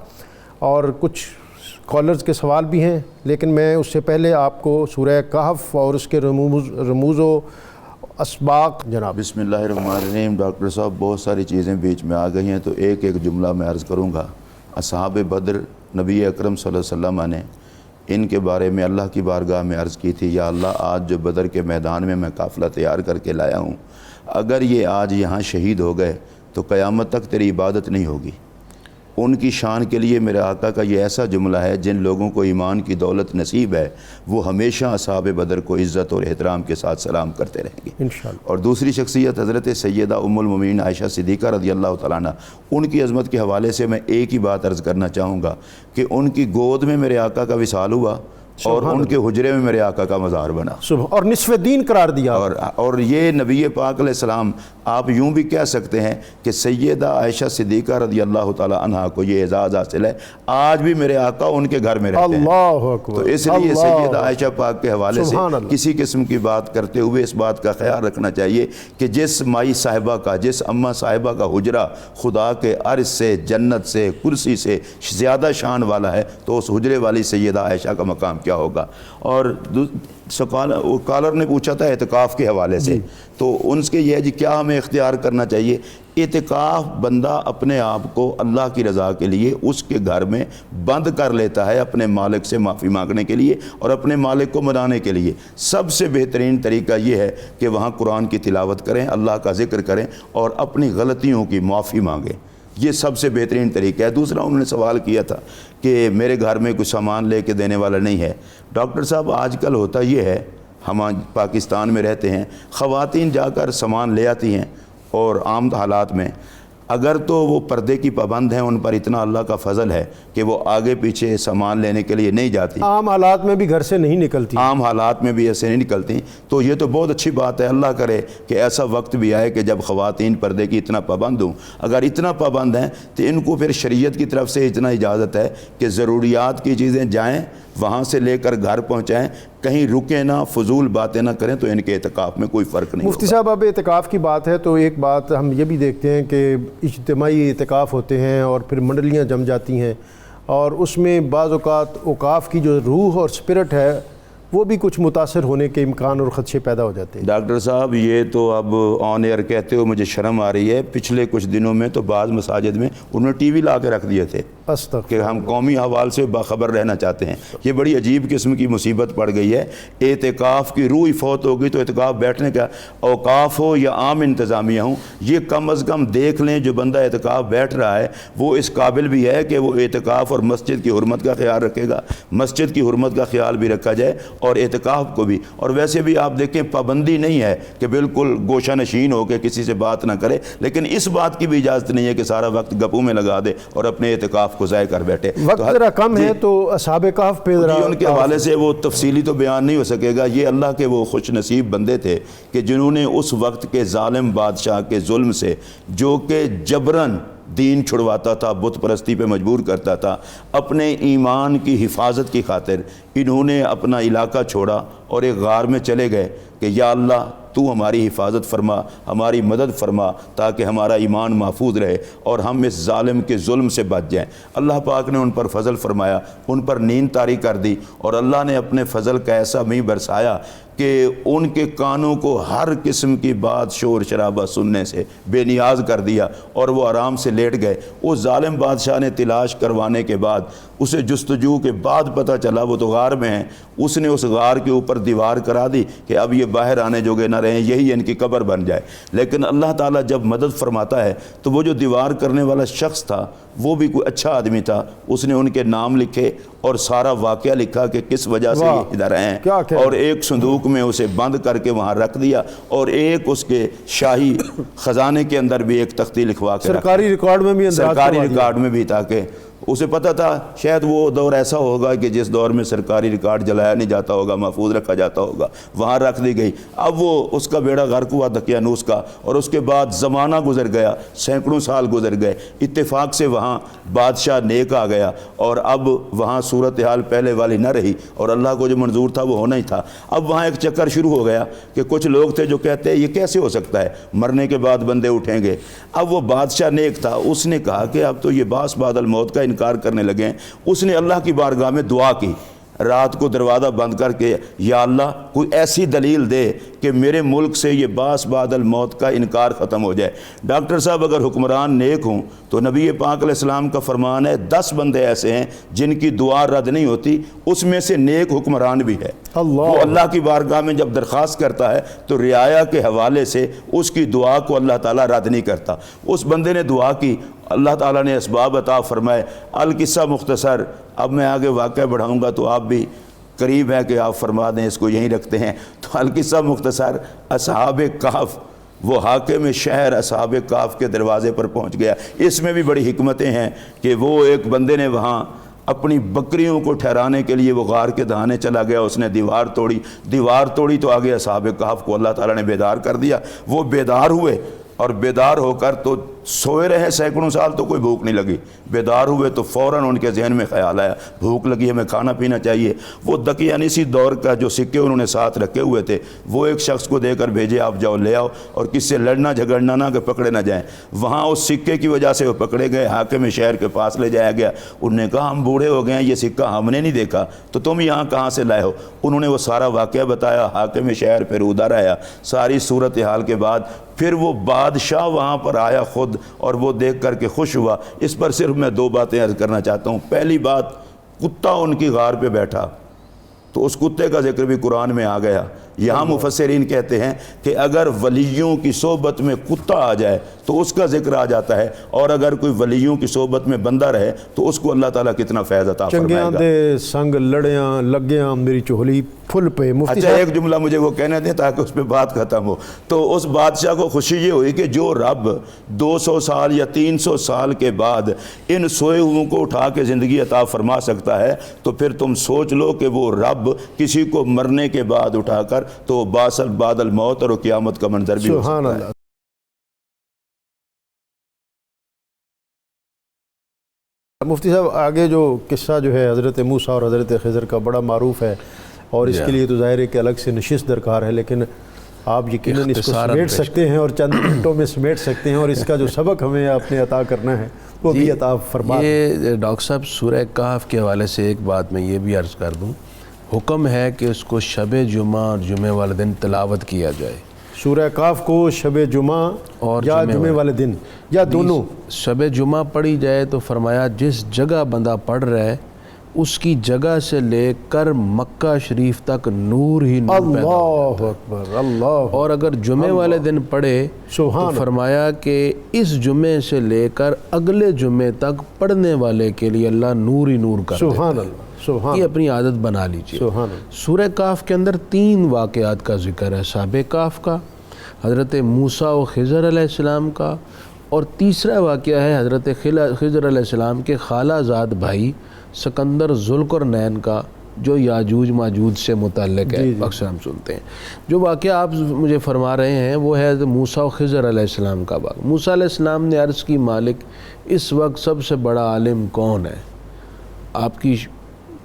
اور کچھ اسکالرز کے سوال بھی ہیں، لیکن میں اس سے پہلے آپ کو سورہ کہف اور اس کے رموز و اسباق جناب۔ بسم اللہ الرحمن الرحیم۔ ڈاکٹر صاحب بہت ساری چیزیں بیچ میں آ گئی ہیں تو ایک ایک جملہ میں عرض کروں گا۔ اصحاب بدر نبی اکرم صلی اللہ علیہ وسلم نے ان کے بارے میں اللہ کی بارگاہ میں عرض کی تھی، یا اللہ آج جو بدر کے میدان میں قافلہ تیار کر کے لایا ہوں، اگر یہ آج یہاں شہید ہو گئے تو قیامت تک تیری عبادت نہیں ہوگی۔ ان کی شان کے لیے میرے آقا کا یہ ایسا جملہ ہے، جن لوگوں کو ایمان کی دولت نصیب ہے وہ ہمیشہ اصحاب بدر کو عزت اور احترام کے ساتھ سلام کرتے رہیں گے انشاءاللہ۔ اور دوسری شخصیت حضرت سیدہ ام المومنین عائشہ صدیقہ رضی اللہ تعالیٰ عنہ، ان کی عظمت کے حوالے سے میں ایک ہی بات عرض کرنا چاہوں گا کہ ان کی گود میں میرے آقا کا وصال ہوا اور ان کے حجرے میں میرے آقا کا مزار بنا، اور نصف دین قرار دیا۔ اور یہ نبی پاک علیہ السلام، آپ یوں بھی کہہ سکتے ہیں کہ سیدہ عائشہ صدیقہ رضی اللہ تعالی عنہا کو یہ اعزاز حاصل ہے، آج بھی میرے آقا ان کے گھر میں رہتے ہیں۔ اللہ اکبر۔ تو اس لیے سیدہ عائشہ پاک کے حوالے سے کسی قسم کی بات کرتے ہوئے اس بات کا خیال رکھنا چاہیے کہ جس مائی صاحبہ کا، جس اماں صاحبہ کا حجرہ خدا کے عرش سے، جنت سے، کرسی سے زیادہ شان والا ہے، تو اس حجرے والی سیدہ عائشہ کا مقام کیا ہوگا۔ اور کالر نے پوچھا تھا اعتکاف کے حوالے سے، تو ان کے یہ ہے جی کیا ہمیں اختیار کرنا چاہیے۔ اعتکاف بندہ اپنے آپ کو اللہ کی رضا کے لیے اس کے گھر میں بند کر لیتا ہے، اپنے مالک سے معافی مانگنے کے لیے اور اپنے مالک کو منانے کے لیے۔ سب سے بہترین طریقہ یہ ہے کہ وہاں قرآن کی تلاوت کریں، اللہ کا ذکر کریں اور اپنی غلطیوں کی معافی مانگیں، یہ سب سے بہترین طریقہ ہے۔ دوسرا انہوں نے سوال کیا تھا کہ میرے گھر میں کچھ سامان لے کے دینے والا نہیں ہے۔ ڈاکٹر صاحب آج کل ہوتا یہ ہے، ہم پاکستان میں رہتے ہیں، خواتین جا کر سامان لے آتی ہیں اور عام حالات میں اگر تو وہ پردے کی پابند ہیں، ان پر اتنا اللہ کا فضل ہے کہ وہ آگے پیچھے سامان لینے کے لیے نہیں جاتی، عام حالات میں بھی گھر سے نہیں نکلتی، عام حالات میں بھی ایسے نہیں نکلتی، تو یہ تو بہت اچھی بات ہے۔ اللہ کرے کہ ایسا وقت بھی آئے کہ جب خواتین پردے کی اتنا پابند ہوں۔ اگر اتنا پابند ہیں تو ان کو پھر شریعت کی طرف سے اتنا اجازت ہے کہ ضروریات کی چیزیں جائیں، وہاں سے لے کر گھر پہنچائیں، کہیں رکیں نہ، فضول باتیں نہ کریں، تو ان کے اعتکاف میں کوئی فرق نہیں۔ مفتی صاحب اب اعتکاف کی بات ہے تو ایک بات ہم یہ بھی دیکھتے ہیں کہ اجتماعی اعتکاف ہوتے ہیں اور پھر منڈلیاں جم جاتی ہیں، اور اس میں بعض اوقات اوقاف کی جو روح اور اسپرٹ ہے وہ بھی کچھ متاثر ہونے کے امکان اور خدشے پیدا ہو جاتے ہیں۔ ڈاکٹر صاحب یہ تو اب آن ایئر کہتے ہوئے مجھے شرم آ رہی ہے، پچھلے کچھ دنوں میں تو بعض مساجد میں انہوں نے ٹی وی لا کے رکھ دیے تھے کہ ہم قومی احوال سے باخبر رہنا چاہتے ہیں۔ یہ بڑی عجیب قسم کی مصیبت پڑ گئی ہے۔ اعتکاف کی روح فوت ہوگی تو اعتکاف بیٹھنے کا، اوقاف ہو یا عام انتظامیہ ہوں، یہ کم از کم دیکھ لیں جو بندہ اعتکاف بیٹھ رہا ہے وہ اس قابل بھی ہے کہ وہ اعتکاف اور مسجد کی حرمت کا خیال رکھے گا، مسجد کی حرمت کا خیال بھی رکھا جائے اور اعتکاف کو بھی۔ اور ویسے بھی آپ دیکھیں پابندی نہیں ہے کہ بالکل گوشہ نشین ہو کے کسی سے بات نہ کرے، لیکن اس بات کی بھی اجازت نہیں ہے کہ سارا وقت گپوں میں لگا دے اور اپنے اعتکاف کو ضائع کر بیٹھے۔ وقت ذرا کم ہے تو اصحاب کہف پہ ذرا ان کے حوالے سے وہ تفصیلی تو بیان نہیں ہو سکے گا۔ یہ اللہ کے وہ خوش نصیب بندے تھے کہ جنہوں نے اس وقت کے ظالم بادشاہ کے ظلم سے، جو کہ جبراً دین چھڑواتا تھا، بت پرستی پہ مجبور کرتا تھا، اپنے ایمان کی حفاظت کی خاطر انہوں نے اپنا علاقہ چھوڑا اور ایک غار میں چلے گئے کہ یا اللہ تو ہماری حفاظت فرما، ہماری مدد فرما تاکہ ہمارا ایمان محفوظ رہے اور ہم اس ظالم کے ظلم سے بچ جائیں۔ اللہ پاک نے ان پر فضل فرمایا، ان پر نیند طاری کر دی اور اللہ نے اپنے فضل کا ایسا مینہ برسایا کہ ان کے کانوں کو ہر قسم کی بات شور شرابہ سننے سے بے نیاز کر دیا اور وہ آرام سے لیٹ گئے۔ اس ظالم بادشاہ نے تلاش کروانے کے بعد، اسے جستجو کے بعد پتہ چلا وہ تو غار میں ہیں، اس نے اس غار کے اوپر دیوار کرا دی کہ اب یہ باہر آنے جوگے نہ رہیں، یہی ان کی قبر بن جائے۔ لیکن اللہ تعالیٰ جب مدد فرماتا ہے تو وہ جو دیوار کرنے والا شخص تھا وہ بھی کوئی اچھا آدمی تھا، اس نے ان کے نام لکھے اور سارا واقعہ لکھا کہ کس وجہ سے یہ ادھر ہیں، اور ایک صندوق میں اسے بند کر کے وہاں رکھ دیا اور ایک اس کے شاہی خزانے کے اندر بھی ایک تختی لکھوا کے سرکاری ریکارڈ میں بھی، سرکاری ریکارڈ میں بھی، تاکہ اسے پتہ تھا شاید وہ دور ایسا ہوگا کہ جس دور میں سرکاری ریکارڈ جلایا نہیں جاتا ہوگا، محفوظ رکھا جاتا ہوگا، وہاں رکھ دی گئی۔ اب وہ اس کا بیڑا غرق ہوا دقیانوس کا، اور اس کے بعد زمانہ گزر گیا، سینکڑوں سال گزر گئے، اتفاق سے وہاں بادشاہ نیک آ گیا اور اب وہاں صورتحال پہلے والی نہ رہی اور اللہ کو جو منظور تھا وہ ہونا ہی تھا۔ اب وہاں ایک چکر شروع ہو گیا کہ کچھ لوگ تھے جو کہتے ہیں یہ کیسے ہو سکتا ہے، مرنے کے بعد بندے اٹھیں گے۔ اب وہ بادشاہ نیک تھا، اس نے کہا کہ اب تو یہ باس بعد الموت کا انکار کرنے لگے ہیں۔ اس نے اللہ کی بارگاہ میں دعا کی رات کو دروازہ بند کر کے یا اللہ کوئی ایسی دلیل دے کہ میرے ملک سے یہ باس بعد الموت کا انکار ختم ہو جائے۔ ڈاکٹر صاحب اگر حکمران نیک ہوں تو نبی پاک علیہ السلام کا فرمان ہے 10 بندے ایسے ہیں جن کی دعا رد نہیں ہوتی، اس میں سے نیک حکمران بھی ہے۔ وہ اللہ کی بارگاہ میں جب درخواست کرتا ہے تو رعایا کے حوالے سے اس کی دعا کو اللہ تعالیٰ رد نہیں کرتا۔ اس بندے نے دعا کی، اللہ تعالیٰ نے اسباب عطا فرمائے۔ القصہ مختصر، اب میں آگے واقعہ بڑھاؤں گا تو آپ بھی قریب ہے کہ آپ فرما دیں، اس کو یہیں رکھتے ہیں۔ تو القصہ مختصر، اصحاب کہف، وہ حاکم شہر اصحاب کہف کے دروازے پر پہنچ گیا۔ اس میں بھی بڑی حکمتیں ہیں کہ وہ ایک بندے نے وہاں اپنی بکریوں کو ٹھہرانے کے لیے وہ غار کے دہانے چلا گیا، اس نے دیوار توڑی تو آگے اصحاب کہف کو اللہ تعالیٰ نے بیدار کر دیا۔ وہ بیدار ہوئے اور بیدار ہو کر تو سوئے رہے سینکڑوں سال تو کوئی بھوک نہیں لگی، بیدار ہوئے تو فوراً ان کے ذہن میں خیال آیا بھوک لگی، ہمیں کھانا پینا چاہیے۔ وہ دقیانوسی دور کا جو سکے انہوں نے ساتھ رکھے ہوئے تھے وہ ایک شخص کو دے کر بھیجے، آپ جاؤ لے آؤ، اور کس سے لڑنا جھگڑنا نہ کہ پکڑے نہ جائیں۔ وہاں اس سکے کی وجہ سے وہ پکڑے گئے، حاکم شہر کے پاس لے جایا گیا۔ انہوں نے کہا ہم بوڑھے ہو گئے ہیں، یہ سکہ ہم نے نہیں دیکھا تو تم یہاں کہاں سے لائے ہو؟ انہوں نے وہ سارا واقعہ بتایا۔ حاکم شہر پھر ادھر آیا، ساری صورتحال کے بعد پھر وہ بادشاہ وہاں پر آیا خود، اور وہ دیکھ کر کے خوش ہوا۔ اس پر صرف میں 2 باتیں عرض کرنا چاہتا ہوں۔ پہلی بات، کتا ان کی غار پہ بیٹھا تو اس کتے کا ذکر بھی قرآن میں آ گیا۔ یہاں مفسرین کہتے ہیں کہ اگر ولیوں کی صحبت میں کتا آ جائے تو اس کا ذکر آ جاتا ہے، اور اگر کوئی ولیوں کی صحبت میں بندہ رہے تو اس کو اللہ تعالیٰ کتنا فیض عطا فرمائے گا۔ چنگیاں دے سنگ لڑیاں لگیاں میری چوہلی پھل پہ۔ مفتی اچھا ایک جملہ مجھے وہ کہنے دیں تاکہ اس پہ بات ختم ہو۔ تو اس بادشاہ کو خوشی یہ ہوئی کہ جو رب 200 سال یا 300 سال کے بعد ان سوئے ہوئوں کو اٹھا کے زندگی عطا فرما سکتا ہے تو پھر تم سوچ لو کہ وہ رب کسی کو مرنے کے بعد اٹھا کر تو باسل بعد الموت اور قیامت کا منظر بھی ہو سبحان سکتا ہے۔ اللہ۔ مفتی صاحب آگے جو قصہ جو ہے حضرت موسیٰ اور حضرت خضر کا بڑا معروف ہے، اور اس کے لیے تو ظاہر ہے کہ الگ سے نشست درکار ہے، لیکن آپ یقیناً اس کو سمیٹ سکتے ہیں اور چند منٹوں میں سمیٹ سکتے ہیں، اور اس کا جو سبق ہمیں اپنے عطا کرنا ہے وہ بھی عطا فرما۔ یہ ڈاکٹر صاحب سورہ کہف کے حوالے سے ایک بات میں یہ بھی عرض کر دوں، حکم ہے کہ اس کو شب جمعہ اور جمعے والے دن تلاوت کیا جائے۔ سورہ کہف کو شب جمعہ اور یا جمعے والے دن یا دونوں؟ شب جمعہ پڑھی جائے تو فرمایا جس جگہ بندہ پڑھ رہا ہے اس کی جگہ سے لے کر مکہ شریف تک نور ہی نور پیدا ہو جاتا ہے۔ اللہ اکبر، اللہ۔ اور اگر جمعے والے دن پڑھے تو فرمایا کہ اس جمعے سے لے کر اگلے جمعے تک پڑھنے والے کے لیے اللہ نور ہی نور کر دیتا ہے۔ سبحان اللہ، سبحان، یہ اپنی عادت بنا لیجیے۔ سبحان اللہ۔ سورہ کہف کے اندر 3 واقعات کا ذکر ہے، اصحاب کہف کا، حضرت موسیٰ و خضر علیہ السلام کا، اور تیسرا واقعہ ہے حضرت خضر علیہ السلام کے خالہ زاد بھائی سکندر ذوالقرنین کا، جو یاجوج ماجوج سے متعلق ہے، اکثر ہم سنتے ہیں۔ جو واقعہ آپ مجھے فرما رہے ہیں وہ ہے موسیٰ و خضر علیہ السلام کا واقعہ۔ موسیٰ علیہ السلام نے عرض کی مالک اس وقت سب سے بڑا عالم کون ہے؟ آپ کی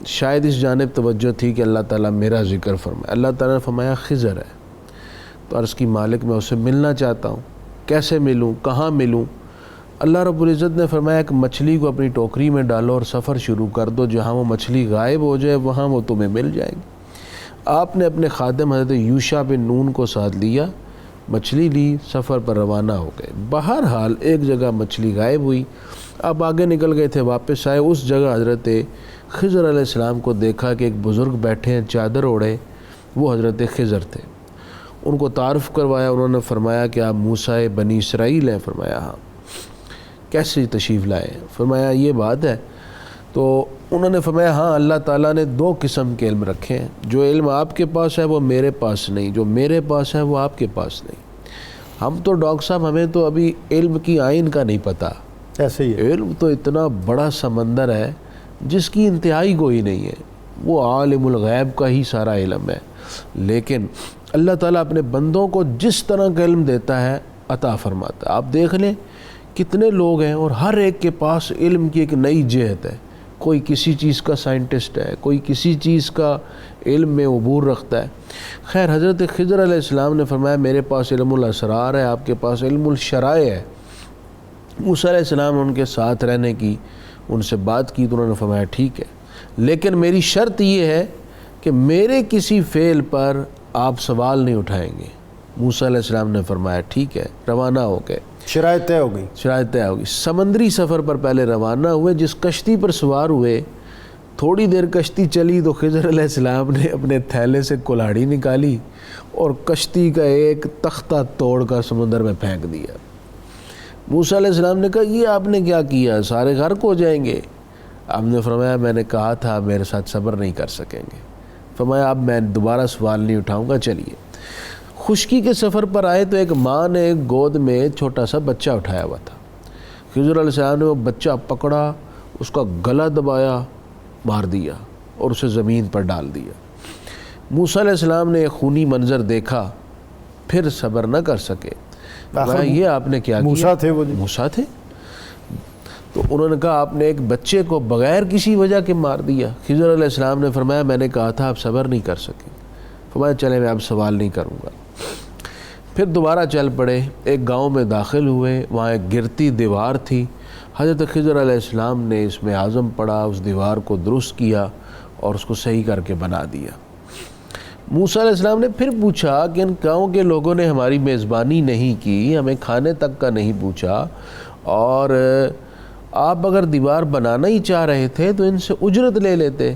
شاید اس جانب توجہ تھی کہ اللہ تعالیٰ میرا ذکر فرمائے۔ اللہ تعالیٰ نے فرمایا خضر ہے۔ تو عرض کی مالک میں اسے ملنا چاہتا ہوں، کیسے ملوں، کہاں ملوں؟ اللہ رب العزت نے فرمایا کہ مچھلی کو اپنی ٹوکری میں ڈالو اور سفر شروع کر دو، جہاں وہ مچھلی غائب ہو جائے وہاں وہ تمہیں مل جائے گی۔ آپ نے اپنے خادم حضرت یوشع بن نون کو ساتھ لیا، مچھلی لی، سفر پر روانہ ہو گئے۔ بہرحال ایک جگہ مچھلی غائب ہوئی، آپ آگے نکل گئے تھے، واپس آئے، اس جگہ حضرت خضر علیہ السلام کو دیکھا کہ ایک بزرگ بیٹھے ہیں چادر اوڑھے، وہ حضرت خضر تھے۔ ان کو تعارف کروایا، انہوں نے فرمایا کہ آپ موسیٰ بنی اسرائیل ہیں؟ فرمایا ہاں۔ کیسے تشریف لائے؟ فرمایا یہ بات ہے۔ تو انہوں نے فرمایا ہاں، اللہ تعالیٰ نے 2 قسم کے علم رکھے ہیں، جو علم آپ کے پاس ہے وہ میرے پاس نہیں، جو میرے پاس ہے وہ آپ کے پاس نہیں۔ ہم تو ڈاکٹر صاحب ہمیں تو ابھی علم کی آئین کا نہیں پتہ، ایسے ہی ہے۔ علم تو اتنا بڑا سمندر ہے جس کی انتہائی کوئی نہیں ہے، وہ عالم الغیب کا ہی سارا علم ہے۔ لیکن اللہ تعالیٰ اپنے بندوں کو جس طرح کا علم دیتا ہے عطا فرماتا ہے۔ آپ دیکھ لیں کتنے لوگ ہیں اور ہر ایک کے پاس علم کی ایک نئی جہت ہے، کوئی کسی چیز کا سائنٹسٹ ہے، کوئی کسی چیز کا علم میں عبور رکھتا ہے۔ خیر حضرت خضر علیہ السلام نے فرمایا میرے پاس علم الاسرار ہے، آپ کے پاس علم الشرائع ہے۔ موسیٰ علیہ السلام نے ان کے ساتھ رہنے کی، ان سے بات کی تو انہوں نے فرمایا ٹھیک ہے، لیکن میری شرط یہ ہے کہ میرے کسی فعل پر آپ سوال نہیں اٹھائیں گے۔ موسیٰ علیہ السلام نے فرمایا ٹھیک ہے، روانہ ہو گئے۔ شرائط طے ہو گئی، شرائط طے ہو گئی۔ سمندری سفر پر پہلے روانہ ہوئے، جس کشتی پر سوار ہوئے تھوڑی دیر کشتی چلی تو خضر علیہ السلام نے اپنے تھیلے سے کلاڑی نکالی اور کشتی کا ایک تختہ توڑ کر سمندر میں پھینک دیا۔ موسیٰ علیہ السلام نے کہا یہ آپ نے کیا کیا، سارے غرق ہو جائیں گے۔ آپ نے فرمایا میں نے کہا تھا میرے ساتھ صبر نہیں کر سکیں گے۔ فرمایا اب میں دوبارہ سوال نہیں اٹھاؤں گا، چلیے۔ خشکی کے سفر پر آئے تو ایک ماں نے ایک گود میں چھوٹا سا بچہ اٹھایا ہوا تھا۔ خضر علیہ السلام نے وہ بچہ پکڑا، اس کا گلا دبایا، مار دیا اور اسے زمین پر ڈال دیا۔ موسیٰ علیہ السلام نے ایک خونی منظر دیکھا، پھر صبر نہ کر سکے۔ یہ آپ نے کیا کیا؟ موسیٰ تھے وہ، موسیٰ تھے۔ تو انہوں نے کہا آپ نے ایک بچے کو بغیر کسی وجہ کے مار دیا۔ خضر علیہ السلام نے فرمایا میں نے کہا تھا آپ صبر نہیں کر سکے۔ فرمایا چلے میں اب سوال نہیں کروں گا۔ پھر دوبارہ چل پڑے، ایک گاؤں میں داخل ہوئے، وہاں ایک گرتی دیوار تھی۔ حضرت خضر علیہ السلام نے اس میں عزم پڑا، اس دیوار کو درست کیا اور اس کو صحیح کر کے بنا دیا۔ موسیٰ علیہ السلام نے پھر پوچھا کہ ان گاؤں کے لوگوں نے ہماری میزبانی نہیں کی، ہمیں کھانے تک کا نہیں پوچھا، اور آپ اگر دیوار بنانا ہی چاہ رہے تھے تو ان سے اجرت لے لیتے۔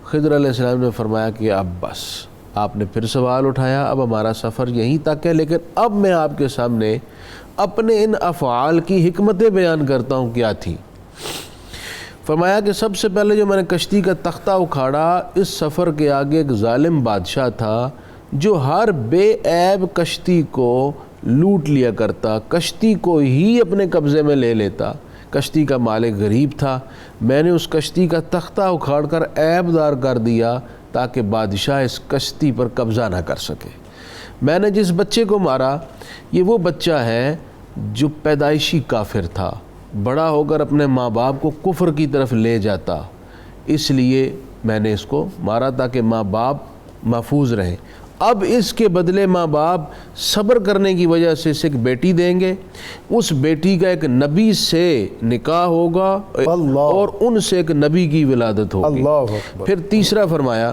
خضر علیہ السلام نے فرمایا کہ اب بس، آپ نے پھر سوال اٹھایا، اب ہمارا سفر یہیں تک ہے، لیکن اب میں آپ کے سامنے اپنے ان افعال کی حکمتیں بیان کرتا ہوں کیا تھی۔ فرمایا کہ سب سے پہلے جو میں نے کشتی کا تختہ اکھاڑا، اس سفر کے آگے ایک ظالم بادشاہ تھا جو ہر بے عیب کشتی کو لوٹ لیا کرتا، کشتی کو ہی اپنے قبضے میں لے لیتا۔ کشتی کا مالک غریب تھا، میں نے اس کشتی کا تختہ اکھاڑ کر عیب دار کر دیا تاکہ بادشاہ اس کشتی پر قبضہ نہ کر سکے۔ میں نے جس بچے کو مارا یہ وہ بچہ ہے جو پیدائشی کافر تھا، بڑا ہو کر اپنے ماں باپ کو کفر کی طرف لے جاتا، اس لیے میں نے اس کو مارا تاکہ ماں باپ محفوظ رہیں۔ اب اس کے بدلے ماں باپ صبر کرنے کی وجہ سے اسے ایک بیٹی دیں گے، اس بیٹی کا ایک نبی سے نکاح ہوگا اور ان سے ایک نبی کی ولادت ہوگی۔ اللہ اکبر۔ پھر تیسرا فرمایا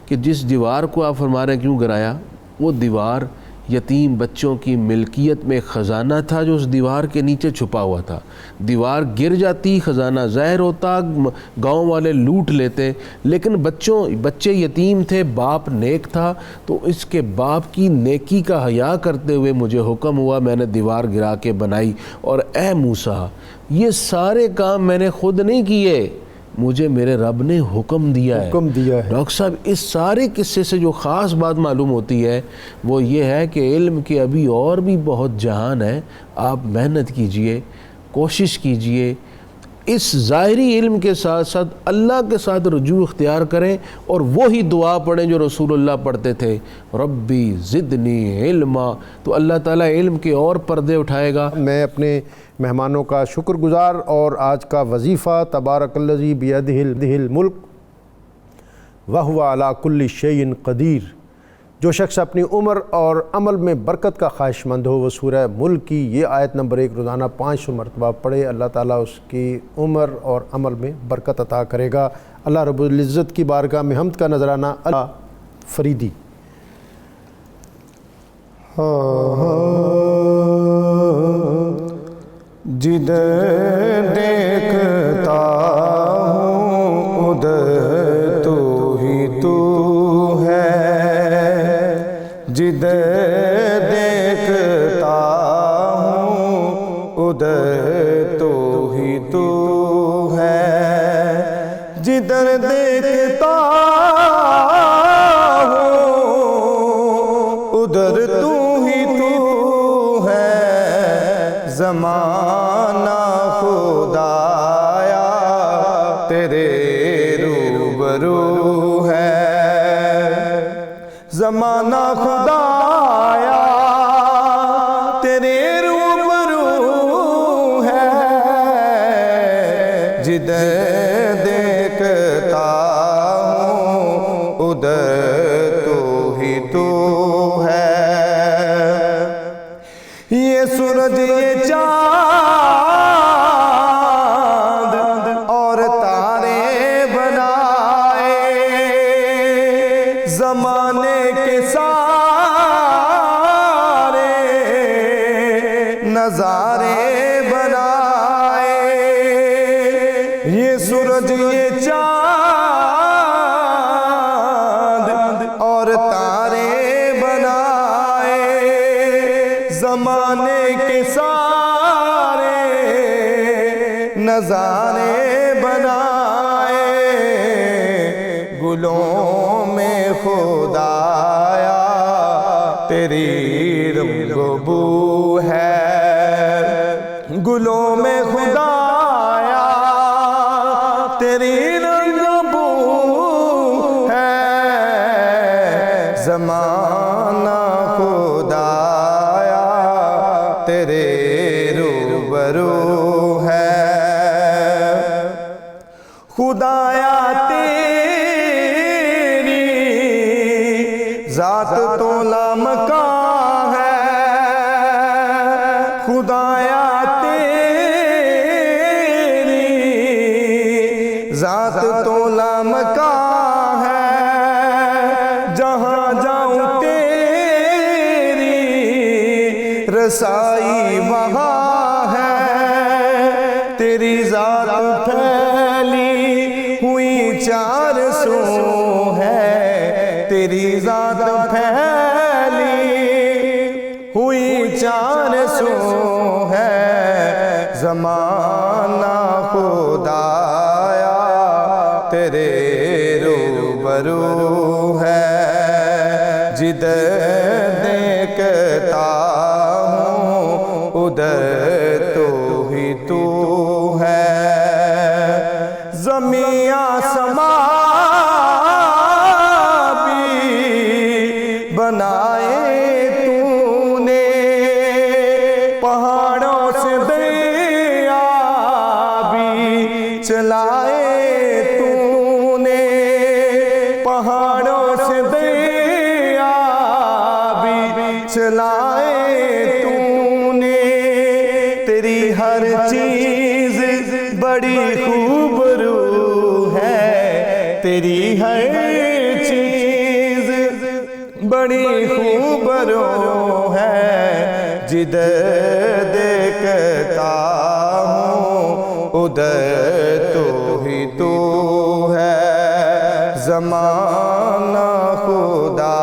کہ جس دیوار کو آپ فرما رہے ہیں کیوں گرایا، وہ دیوار یتیم بچوں کی ملکیت میں خزانہ تھا جو اس دیوار کے نیچے چھپا ہوا تھا۔ دیوار گر جاتی، خزانہ ظاہر ہوتا، گاؤں والے لوٹ لیتے، لیکن بچے یتیم تھے، باپ نیک تھا، تو اس کے باپ کی نیکی کا حیا کرتے ہوئے مجھے حکم ہوا، میں نے دیوار گرا کے بنائی۔ اور اے موسیٰ، یہ سارے کام میں نے خود نہیں کیے، مجھے میرے رب نے حکم دیا ہے۔ ڈاکٹر صاحب اس سارے قصے سے جو خاص بات معلوم ہوتی ہے وہ یہ ہے کہ علم کے ابھی اور بھی بہت جہان ہے، آپ محنت کیجئے، کوشش کیجئے، اس ظاہری علم کے ساتھ ساتھ اللہ کے ساتھ رجوع اختیار کریں اور وہی دعا پڑھیں جو رسول اللہ پڑھتے تھے، ربی زدنی علما، تو اللہ تعالیٰ علم کے اور پردے اٹھائے گا۔ میں اپنے مہمانوں کا شکر گزار، اور آج کا وظیفہ تبارک الذی بیدہ الملک وہو علی کل شیء قدیر، جو شخص اپنی عمر اور عمل میں برکت کا خواہش مند ہو وہ سورہ ملک کی یہ آیت نمبر 1 روزانہ 500 مرتبہ پڑھے، اللہ تعالیٰ اس کی عمر اور عمل میں برکت عطا کرے گا۔ اللہ رب العزت کی بارگاہ میں حمد کا نذرانہ اللہ فریدی۔ جدھر دیکھتا ہوں ادھر تو ہی تو ہے، جدھر دیکھتا ہوں ادھر تو ہی تو ہے، جدھر دیکھتا ہوں ادھر تو ہی تو ہے، زمانہ خدایا تیرے روبرو ہے، زمانہ خدایا تیرے روبرو ہے، جدھر دیکھتا ہوں ادھر تو ہی تو ہے، یہ سورج یہ چاند اور تارے بنا نظارے بنائے، یہ سورج یہ چاند اور تارے بنائے، زمانے کے سارے نظارے بنائے، گلوں میں خدایا تیری رنگ بو ہے، گلوں میں خدایا تیری رنگ بو ہے، زمانہ خدایا تیرے روبرو ہے، خدایا تیری ذات تو لامکاں ہے، خدایا تیری ذات تو لامکاں ہے، جہاں جاؤں تیری رسائی وہاں ہے، تیری ذات پھیلی ہوئی 400 ہے، تیری ذات پھیلی ہوئی 400 ہے، زمانہ خدایا تیرے روبرو ہے، جدھر دیکھتا ہوں ادھر تو ہی تو ہے، زمین آسمان بھی بنائے تو نے، پہاڑوں سے دریا بھی چلائے تو نے، پہاڑوں سے دریا بھی چلائے تو نے، تیری ہر چیز بڑی خوبرو ہے، تیری ہر چیز بڑی خوبرو ہے، جدھر دیکھتا ہوں ادھر تو ہی تو ہے، زمانہ خدا